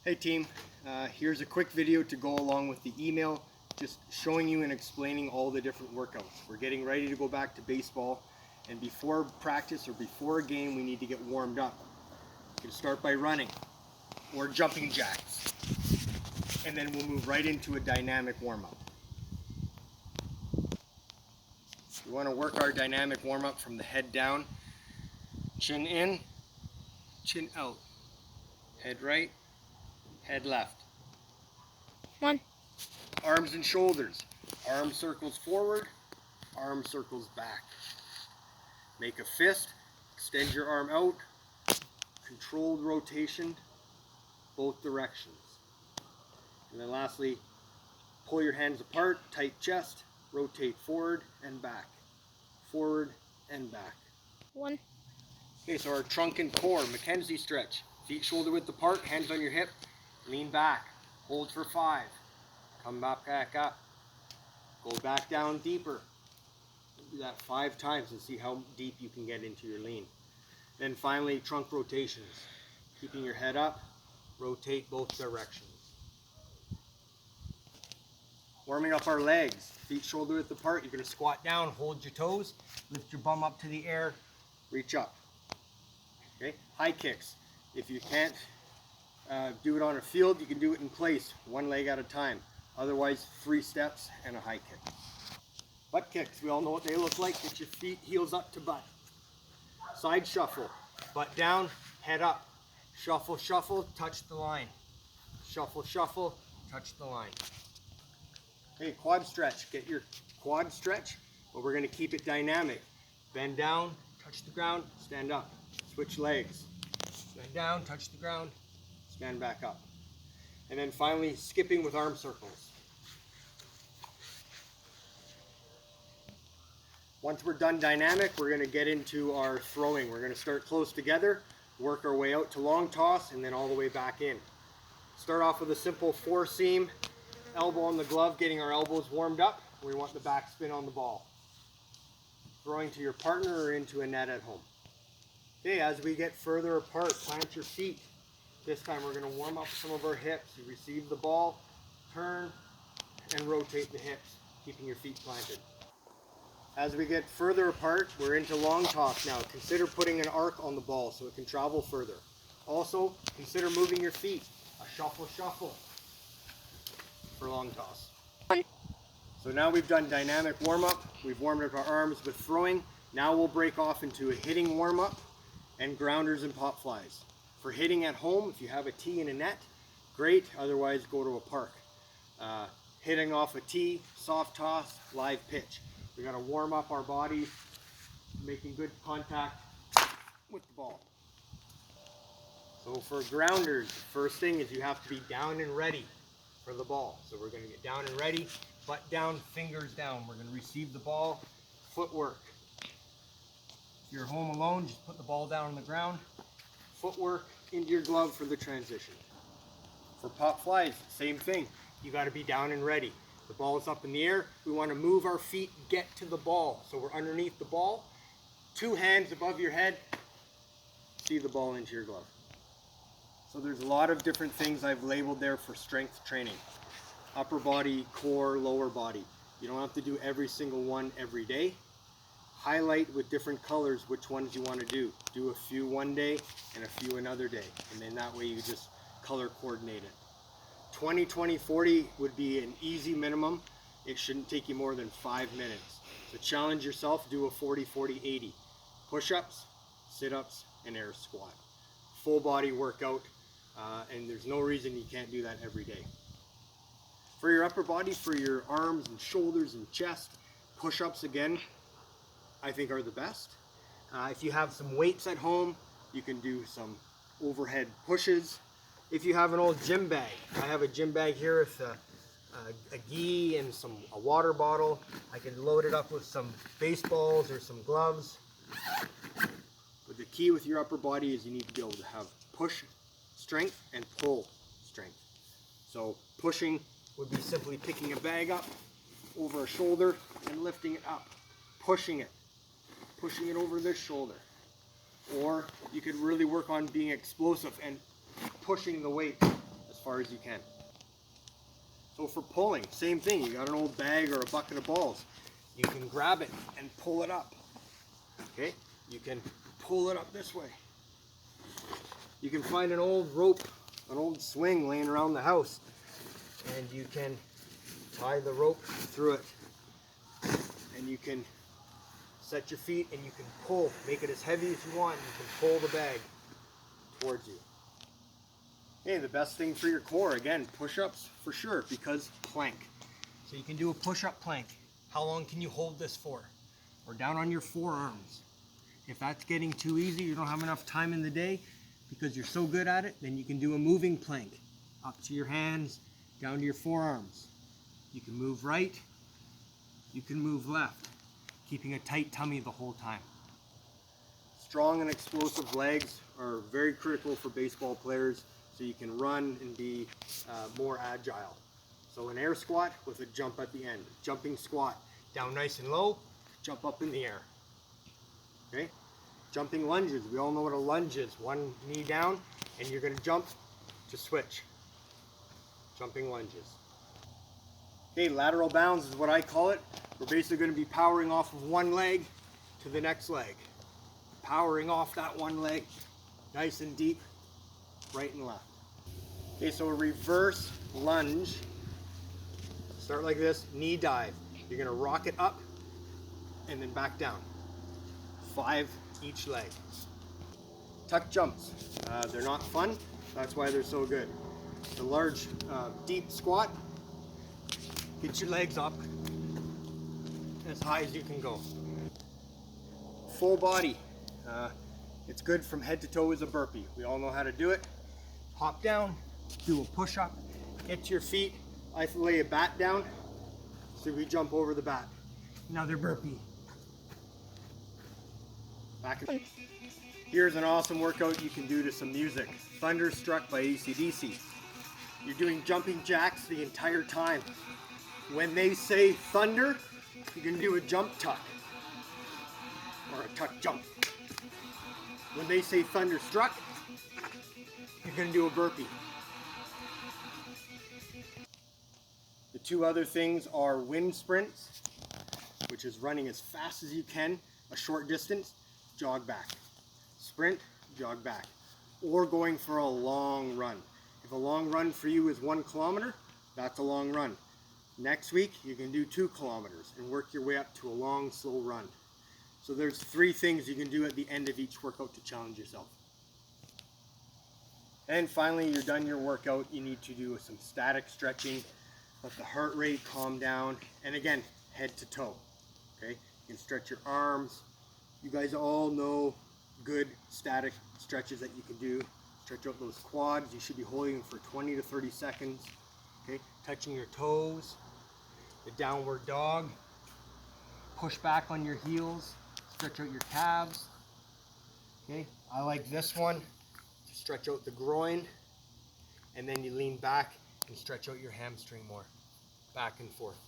Hey team, here's a quick video to go along with the email, just showing you and explaining all the different workouts. We're getting ready to go back to baseball, and before practice or before a game we need to get warmed up. You can start by running or jumping jacks, and then we'll move right into a dynamic warm-up. We want to work our dynamic warm-up from the head down, chin in, chin out, head right, head left. 1. Arms and shoulders. Arm circles forward, arm circles back. Make a fist, extend your arm out, controlled rotation, both directions. And then lastly, pull your hands apart, tight chest, rotate forward and back. Forward and back. 1. Okay, so our trunk and core, Mackenzie stretch. Feet shoulder width apart, hands on your hip, lean back, hold for 5. Come back up, go back down deeper. Do that 5 times and see how deep you can get into your lean. Then finally, trunk rotations. Keeping your head up, rotate both directions. Warming up our legs, feet shoulder width apart. You're going to squat down, hold your toes, lift your bum up to the air, reach up. Okay, high kicks. If you can't do it on a field, you can do it in place, one leg at a time. Otherwise, 3 steps and a high kick. Butt kicks, we all know what they look like. Get your feet, heels up to butt. Side shuffle, butt down, head up. Shuffle, shuffle, touch the line. Shuffle, shuffle, touch the line. Okay, quad stretch. Get your quad stretch, but we're going to keep it dynamic. Bend down, touch the ground, stand up. Switch legs. Bend down, touch the ground, stand back up. And then finally, skipping with arm circles. Once we're done dynamic, we're going to get into our throwing. We're going to start close together, work our way out to long toss, and then all the way back in. Start off with a simple 4 seam, elbow on the glove, getting our elbows warmed up. We want the back spin on the ball. Throwing to your partner or into a net at home. Okay, as we get further apart, plant your feet. This time we're going to warm up some of our hips. You receive the ball, turn, and rotate the hips, keeping your feet planted. As we get further apart, we're into long toss now. Consider putting an arc on the ball so it can travel further. Also, consider moving your feet. A shuffle, shuffle for long toss. 1. So now we've done dynamic warm-up. We've warmed up our arms with throwing. Now we'll break off into a hitting warm-up and grounders and pop flies. For hitting at home, if you have a tee and a net, great. Otherwise, go to a park. Hitting off a tee, soft toss, live pitch. We got to warm up our bodies, making good contact with the ball. So for grounders, first thing is you have to be down and ready for the ball. So we're going to get down and ready, butt down, fingers down. We're going to receive the ball, footwork. If you're home alone, just put the ball down on the ground. Footwork into your glove for the transition. For pop flies, same thing. You got to be down and ready. The ball is up in the air. We want to move our feet, get to the ball. So we're underneath the ball, 2 hands above your head, see the ball into your glove. So there's a lot of different things I've labeled there for strength training. Upper body, core, lower body. You don't have to do every single one every day. Highlight with different colors which ones you want to do. Do a few one day and a few another day. And then that way you just color coordinate it. 20, 20, 40 would be an easy minimum. It shouldn't take you more than 5 minutes. So challenge yourself, do a 40, 40, 80. Push-ups, sit-ups, and air squat. Full body workout, and there's no reason you can't do that every day. For your upper body, for your arms and shoulders and chest, push-ups again, I think are the best. If you have some weights at home, you can do some overhead pushes. If you have an old gym bag, I have a gym bag here with a gi and a water bottle. I can load it up with some baseballs or some gloves. But the key with your upper body is you need to be able to have push strength and pull strength. So pushing would be simply picking a bag up over a shoulder and lifting it up. Pushing it over this shoulder. Or you could really work on being explosive and pushing the weight as far as you can. So for pulling, same thing. You got an old bag or a bucket of balls. You can grab it and pull it up. Okay? You can pull it up this way. You can find an old rope, an old swing laying around the house, and you can tie the rope through it. And you can set your feet and you can pull, make it as heavy as you want. You can pull the bag towards you. Hey, the best thing for your core, again, push-ups for sure, because plank. So you can do a push-up plank. How long can you hold this for? Or down on your forearms. If that's getting too easy, you don't have enough time in the day because you're so good at it, then you can do a moving plank. Up to your hands, down to your forearms. You can move right, you can move left, keeping a tight tummy the whole time. Strong and explosive legs are very critical for baseball players, so you can run and be more agile. So an air squat with a jump at the end. Jumping squat, down nice and low, jump up in the air. Okay? Jumping lunges, we all know what a lunge is. One knee down, and you're gonna jump to switch. Jumping lunges. Okay, lateral bounds is what I call it. We're basically gonna be powering off of one leg to the next leg. Powering off that one leg, nice and deep, right and left. Okay, so a reverse lunge. Start like this, knee dive. You're gonna rock it up and then back down. 5 each leg. Tuck jumps. They're not fun, that's why they're so good. The large, deep squat. Get your legs up as high as you can go. Full body. It's good from head to toe as a burpee. We all know how to do it. Hop down, do a push-up, get to your feet. I lay a bat down, so we jump over the bat. Another burpee. Back. Here's an awesome workout you can do to some music. Thunderstruck by AC/DC. You're doing jumping jacks the entire time. When they say thunder, you're gonna do a jump tuck. Or a tuck jump. When they say thunderstruck, you're gonna do a burpee. The 2 other things are wind sprints, which is running as fast as you can, a short distance, jog back. Sprint, jog back. Or going for a long run. If a long run for you is 1 kilometer, that's a long run. Next week, you can do 2 kilometers and work your way up to a long, slow run. So there's 3 things you can do at the end of each workout to challenge yourself. And finally, you're done your workout, you need to do some static stretching, let the heart rate calm down, and again, head to toe. Okay? You can stretch your arms. You guys all know good static stretches that you can do. Stretch out those quads. You should be holding them for 20 to 30 seconds. Okay? Touching your toes. The downward dog. Push back on your heels. Stretch out your calves. Okay? I like this one to stretch out the groin. And then you lean back and stretch out your hamstring more. Back and forth.